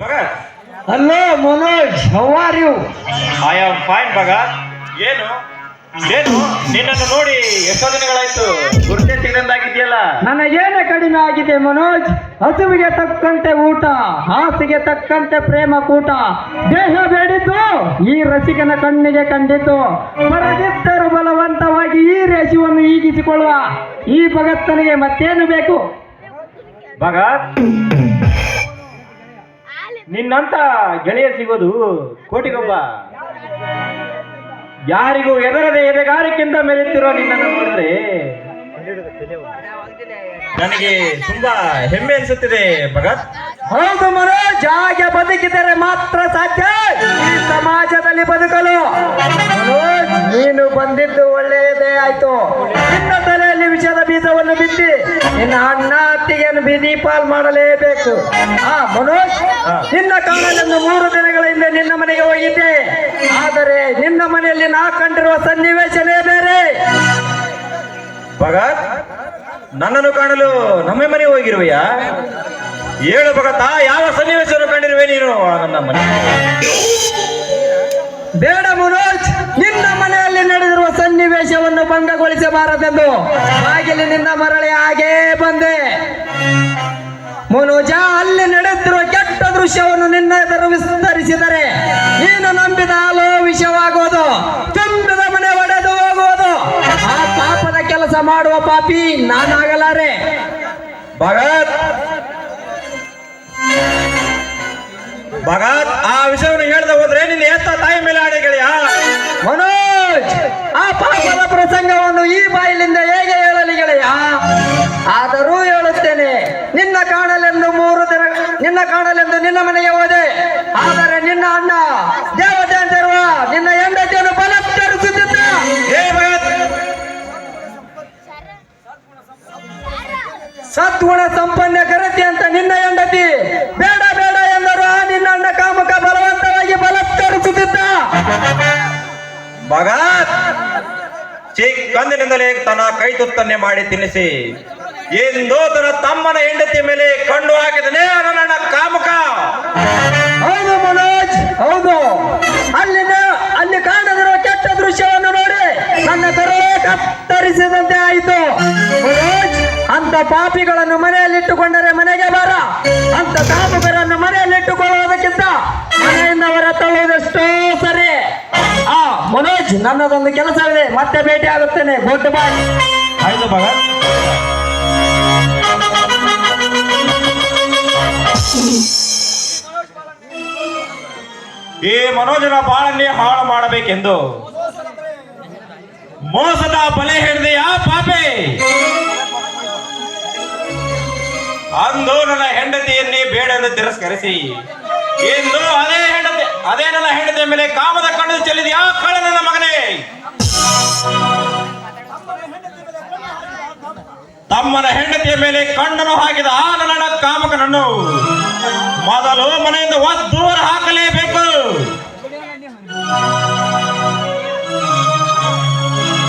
Bhagat, Hello, Manoj. How are you? I am fine, Bhagat. ಏನು ನಿನ್ನನ್ನು ನೋಡಿ ಎಷ್ಟೋ ದಿನಗಳಾಯ್ತು, ಗುರುತೇ ಸಿಗದಂತಾಗಿದೆಯಲ್ಲ. ನನಗೇನೆ ಕಡಿಮೆ ಆಗಿದೆ ಮನೋಜ್. ಹಸುವಿಗೆ ತಕ್ಕಂತೆ ಊಟ, ಹಾಸಿಗೆ ತಕ್ಕಂತೆ ಪ್ರೇಮ ಕೂಟ, ದೇಹ ಬೇಡಿದ್ದು ಈ ರಸಿಕನ ಕಣ್ಣಿಗೆ ಕಂಡಿತು. ಬರದಿದ್ದರೂ ಬಲವಂತವಾಗಿ ಈ ರೇಷಿಯನ್ನು ಈಗಿಸಿಕೊಳ್ಳುವ ಈ ಭಗತ್ತನಿಗೆ ಮತ್ತೇನು ಬೇಕು? ಭಗತ್, ನಿನ್ನಂತ ಗೆಳೆಯ ಸಿಗೋದು ಕೋಟಿಗೊಬ್ಬ. ಯಾರಿಗೂ ಎದರದೆ ಎದೆಗಾರಿಕೆಯಿಂದ ಮೆರೆಯುತ್ತಿರೋ ನಿನ್ನನ್ನು ನೋಡಿದ್ರೆ ನನಗೆ ತುಂಬಾ ಹೆಮ್ಮೆ ಅನಿಸುತ್ತಿದೆ ಭಗತ್. ಹೌದು ಮನೋಜ್, ಹಾಗೆ ಬದುಕಿದರೆ ಮಾತ್ರ ಸಾಧ್ಯ ಈ ಸಮಾಜದಲ್ಲಿ ಬದುಕಲು. ಮನೋಜ್, ನೀನು ಬಂದಿದ್ದು ಒಳ್ಳೆಯದೇ ಆಯ್ತು. ನಿನ್ನ ತಲೆಯಲ್ಲಿ ವಿಷದ ಬೀಜವನ್ನು ಬಿತ್ತಿ ನಿನ್ನ ಅಣ್ಣ ಅತ್ತಿಗೆಯನ್ನು ಬೀದಿ ಪಾಲ್ ಮಾಡಲೇಬೇಕು. ಮನೋಜ್, ನಿನ್ನ ಕಾರಣದಿಂದ 3 ದಿನಗಳ ಹಿಂದೆ ನಿನ್ನ ಮನೆಗೆ ಹೋಗಿದ್ದೆ. ಆದರೆ ನಿನ್ನ ಮನೆಯಲ್ಲಿ ನಾ ಕಂಡಿರುವ ಸನ್ನಿವೇಶನೇ ಬೇರೆ. ಭಗತ್, ನನ್ನನ್ನು ಕಾಣಲು ನಮ್ಮ ಮನೆಗೆ ಹೋಗಿರುವೆಯಾ? ಹೇಳು ಭಗತ, ಯಾವ ಸನ್ನಿವೇಶವನ್ನು ಕಂಡಿರುವೆ ನೀನು ನನ್ನ ಮನೆ? ಬೇಡ ಮನೋಜ್, ನಿನ್ನ ಮನೆಯಲ್ಲಿ ನಡೆದಿರುವ ಸನ್ನಿವೇಶವನ್ನು ಭಂಗಗೊಳಿಸಬಾರದೆಂದು ಬಾಗಿಲಿನಿಂದ ಮರಳಿ ಹಾಗೇ ಬಂದೆ. ಮನೋಜ, ಅಲ್ಲಿ ನಡೆದಿರುವ ಕೆಟ್ಟ ದೃಶ್ಯವನ್ನು ನಿನ್ನ ಎದುರು ವಿಸ್ತರಿಸಿದರೆ ನೀನು ನಂಬಿದ ಹಾಲು ವಿಷವಾಗುವುದು, ತುಂಬಿದ ಮನೆ ಒಡೆದು ಹೋಗುವುದು. ಆ ಪಾಪದ ಕೆಲಸ ಮಾಡುವ ಪಾಪಿ ನಾನಾಗಲಾರೆ. ಭಗತ್, ಭಗತ್, ಆ ವಿಷಯವನ್ನು ಹೇಳ್ದ ಹೋದ್ರೆ ನಿನ್ನ ಎತ್ತ ತಾಯಿ ಮೇಲೆ ಆಡೆ ಗೆಳೆಯ. ಮನೋಜ್, ಆ ಪಾಪದ ಪ್ರಸಂಗವನ್ನು ಈ ಬಾಯಿಲಿಂದ ಹೇಗೆ ಹೇಳಲಿ ಗೆಳೆಯ? ಆದರೂ ಹೇಳುತ್ತೇನೆ. ನಿನ್ನ ಕಾಣಲೆಂದು ನಿನ್ನ ಮನೆಗೆ ಹೋದೆ. ಆದರೆ ನಿನ್ನ ಅಣ್ಣ ದೇವತೆ ಅಂತಿರುವ ನಿನ್ನ ಹೆಂಡತಿಯನ್ನು ಬಲತ್ಕರಿಸುತ್ತಿದ್ದ. ಸದ್ಗುಣ ಸಂಪನ್ನ ಕರತಿ ಅಂತ ನಿನ್ನ ಹೆಂಡತಿ ಬೇಡ ಬೇಡ ಎಂದರು. ನಿನ್ನ ಅಣ್ಣ ಕಾಮಕ ಬಲವಂತವಾಗಿ ಬಲತ್ಕರಿಸುತ್ತಿದ್ದ. ಭಗತ್, ಚಿಕ್ಕಂದಿನಿಂದಲೇ ತನ್ನ ಕೈ ತುತ್ತನ್ನೇ ಮಾಡಿ ತಿನ್ನಿಸಿ ಎಂದು ತನ್ನ ತಮ್ಮನ ಹೆಂಡತಿಯ ಮೇಲೆ ಕಣ್ಣು ಹಾಕಿದನೇ ನನ್ನ ಕಾಮಕ. ಹೌದು ಮನೋಜ್, ಹೌದು. ಅಲ್ಲಿ ಕಾಣದಿರುವ ಕೆಟ್ಟ ದೃಶ್ಯವನ್ನು ನೋಡಿ ನನ್ನ ಕರಳೆ ಕತ್ತರಿಸಿದಂತೆ ಆಯಿತು. ಮನೋಜ್, ಅಂತ ಪಾಪಿಗಳನ್ನು ಮನೆಯಲ್ಲಿಟ್ಟುಕೊಂಡರೆ ಮನೆಗೆ ಬರ. ಅಂತ ಕಾಮಕರನ್ನು ಮನೆಯಲ್ಲಿಟ್ಟುಕೊಳ್ಳುವುದಕ್ಕಿಂತ ಮನೆಯಿಂದ ಹೊರ ತಳ್ಳುವುದೆಷ್ಟೋ ಸರಿ. ಮನೋಜ್, ನನ್ನದೊಂದು ಕೆಲಸವಿದೆ, ಮತ್ತೆ ಭೇಟಿ ಆಗುತ್ತೇನೆ. Good bye. ಆಯ್ತು ಭಗತ್. ಈ ಮನೋಜನ ಬಾಳನ್ನೇ ಹಾಳು ಮಾಡಬೇಕೆಂದು ಮೋಸದ ಬಲೆ ಹಿಡಿದೆಯ ಪಾಪೆ. ಅಂದು ನನ್ನ ಹೆಂಡತಿಯನ್ನೇ ಬೇಡ ಎಂದು ತಿರಸ್ಕರಿಸಿ ಇಂದು ಅದೇ ನನ್ನ ಹೆಂಡತಿಯ ಮೇಲೆ ಕಾಮದ ಕಣ್ಣು ಚೆಲ್ಲಿದೆಯಾ ಕಳ್ಳ ನನ್ನ ಮಗನೇ. ತಮ್ಮನ ಹೆಂಡತಿಯ ಮೇಲೆ ಕಣ್ಣನ್ನು ಹಾಕಿದ ಆ ನನ್ನ ಕಾಮಕನನ್ನು ಮೊದಲು ಮನೆಯಿಂದ ದೂರ ಹಾಕಲೇಬೇಕು.